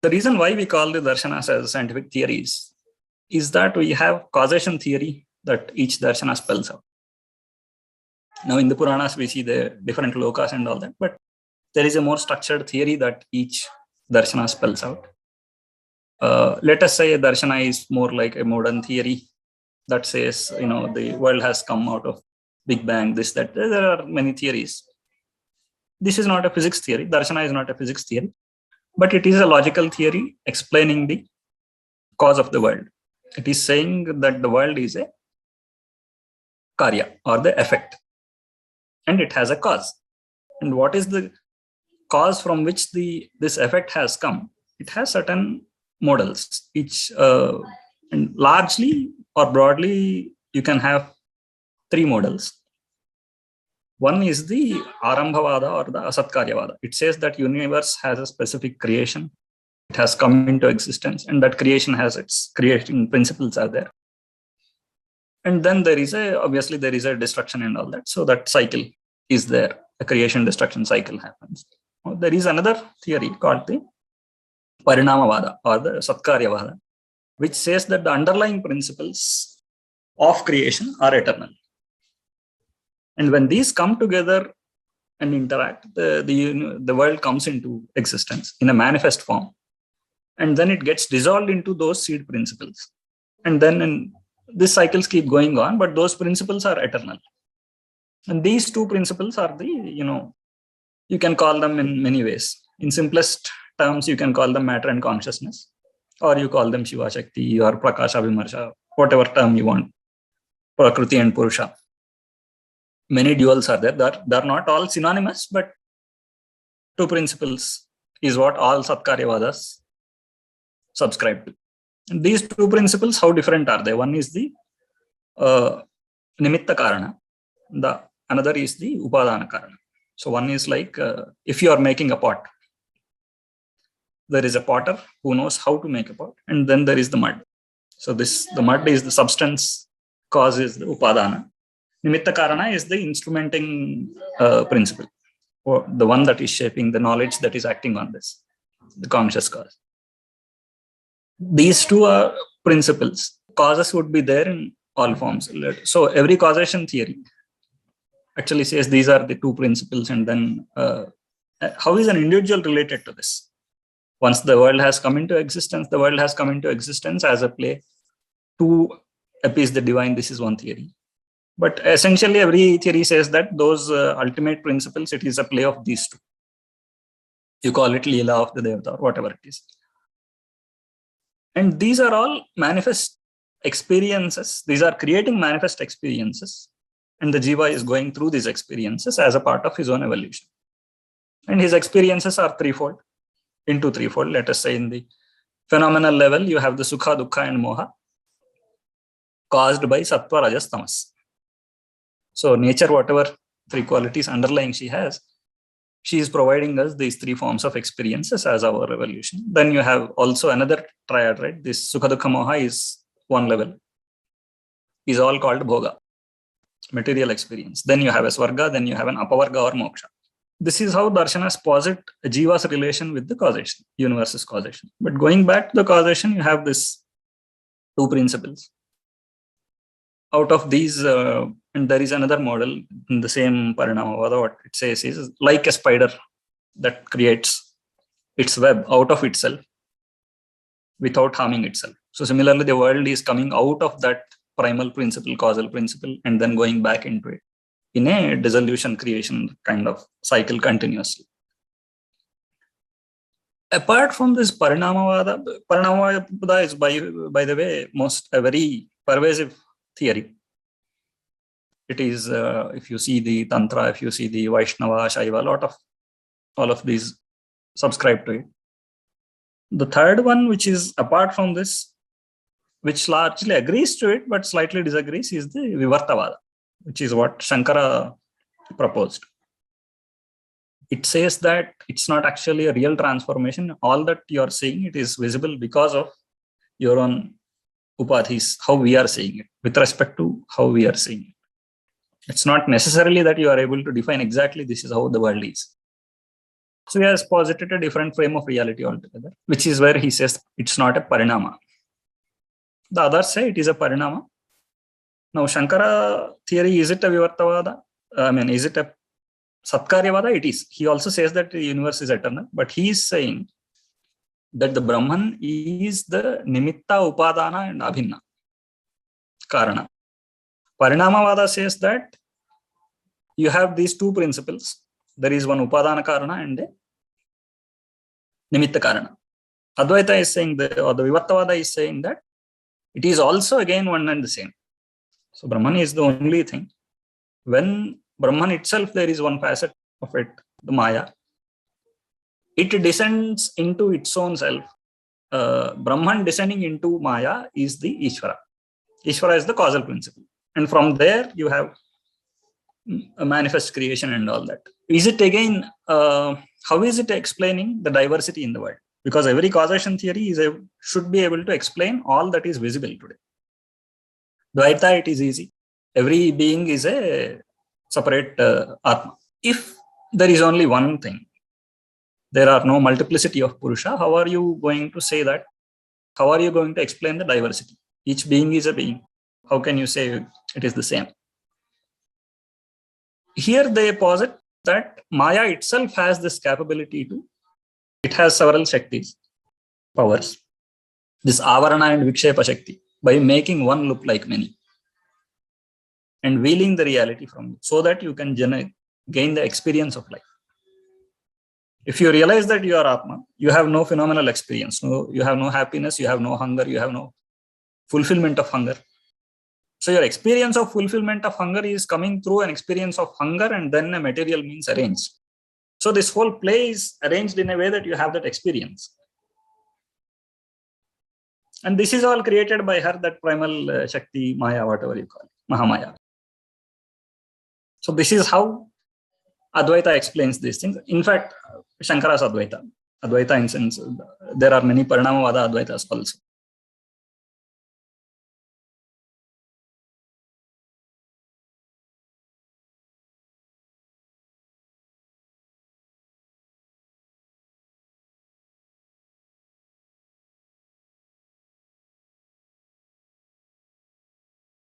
The reason why we call the darshanas as scientific theories is that we have causation theory that each darshana spells out. Now in the Puranas, we see the different lokas and all that, but there is a more structured theory that each darshana spells out. Let us say a darshana is more like a modern theory that says, the world has come out of Big Bang, this, that. There are many theories. This is not a physics theory. Darshana is not a physics theory, but it is a logical theory explaining the cause of the world. It is saying that the world is a karya or the effect, and it has a cause. And what is the cause from which this effect has come? It has certain models. Each and largely or broadly, you can have three models. One is the Arambhavada or the Asatkaryavada. It says that universe has a specific creation. It has come into existence, and that creation has its creating principles are there. And then obviously there is a destruction and all that. So that cycle is there. A creation destruction cycle happens. There is another theory called the Parinamavada or the Satkaryavada, which says that the underlying principles of creation are eternal. And when these come together and interact, the world comes into existence in a manifest form. And then it gets dissolved into those seed principles. And then these cycles keep going on, but those principles are eternal. And these two principles are you can call them in many ways. In simplest terms, you can call them matter and consciousness, or you call them Shiva Shakti or Prakasha Vimarsha, whatever term you want, Prakriti and Purusha. Many duals are there. They're not all synonymous, but two principles is what all Satkaryavadas subscribe to. And these two principles, how different are they? One is the Nimitta Karana. The another is the Upadana Karana. So one is like, if you are making a pot, there is a potter who knows how to make a pot, and then there is the mud. So the mud is the substance, cause is the Upadana. Nimitta Karana is the instrumenting principle, or the one that is shaping the knowledge that is acting on this, the conscious cause. These two are principles. Causes would be there in all forms. So every causation theory actually says these are the two principles, and then how is an individual related to this? Once the world has come into existence, the world has come into existence as a play to appease the divine. This is one theory. But essentially, every theory says that those ultimate principles, it is a play of these two. You call it Leela of the Devata or whatever it is. And these are all manifest experiences. These are creating manifest experiences. And the Jiva is going through these experiences as a part of his own evolution. And his experiences are threefold. Let us say in the phenomenal level, you have the Sukha, Dukkha and Moha caused by Sattva, Rajas, Tamas. So nature, whatever three qualities underlying she has, she is providing us these three forms of experiences as our evolution. Then you have also another triad, right? This Sukha, Dukkha, Moha is one level. Is all called Bhoga, material experience. Then you have a Swarga, then you have an Apavarga or Moksha. This is how darshanas posit a Jiva's relation with the causation, universe's causation. But going back to the causation, you have this two principles. Out of these, and there is another model in the same Parinamavada, what it says is like a spider that creates its web out of itself without harming itself. So similarly, the world is coming out of that primal principle, causal principle, and then going back into it in a dissolution creation kind of cycle continuously. Apart from this Parinamavada is by the way, a very pervasive theory. It is, if you see the Tantra, if you see the Vaishnava, Shaiva, all of these subscribe to it. The third one, which is apart from this, which largely agrees to it, but slightly disagrees, is the Vivartavada, which is what Shankara proposed. It says that it's not actually a real transformation. All that you're seeing, it is visible because of your own upadhis, how we are seeing it, with respect to how we are seeing it. It's not necessarily that you are able to define exactly this is how the world is. So he has posited a different frame of reality altogether, which is where he says it's not a parinama. The others say it is a parinama. Now, Shankara theory, is it a Vivartavada? Is it a Satkaryavada? It is. He also says that the universe is eternal, but he is saying that the Brahman is the Nimitta, Upadana, and Abhinna. Karana. Parinamavada says that you have these two principles. There is one Upadana Karana and a Nimitta Karana. Advaita is saying that, or the Vivartavada is saying that it is also again one and the same. So Brahman is the only thing. When Brahman itself, there is one facet of it, the Maya. It descends into its own self. Brahman descending into Maya is the Ishvara. Ishvara is the causal principle. And from there, you have a manifest creation and all that. Is it again, how is it explaining the diversity in the world? Because every causation theory should be able to explain all that is visible today. Dvaita, it is easy. Every being is a separate Atma. If there is only one thing, there are no multiplicity of Purusha, how are you going to say that? How are you going to explain the diversity? Each being is a being. How can you say it is the same? Here they posit that Maya itself has this capability to, it has several Shaktis, powers. This Avarana and Vikshepa Shakti, by making one look like many and wheeling the reality from you so that you can gain the experience of life. If you realize that you are Atma, you have no phenomenal experience, you have no happiness, you have no hunger, you have no fulfillment of hunger. So your experience of fulfillment of hunger is coming through an experience of hunger and then a material means arranged. So this whole play is arranged in a way that you have that experience. And this is all created by her, that primal Shakti, Maya, whatever you call it, Mahamaya. So this is how Advaita explains these things. In fact, Shankara's Advaita in sense, there are many Parinamavada Advaitas also.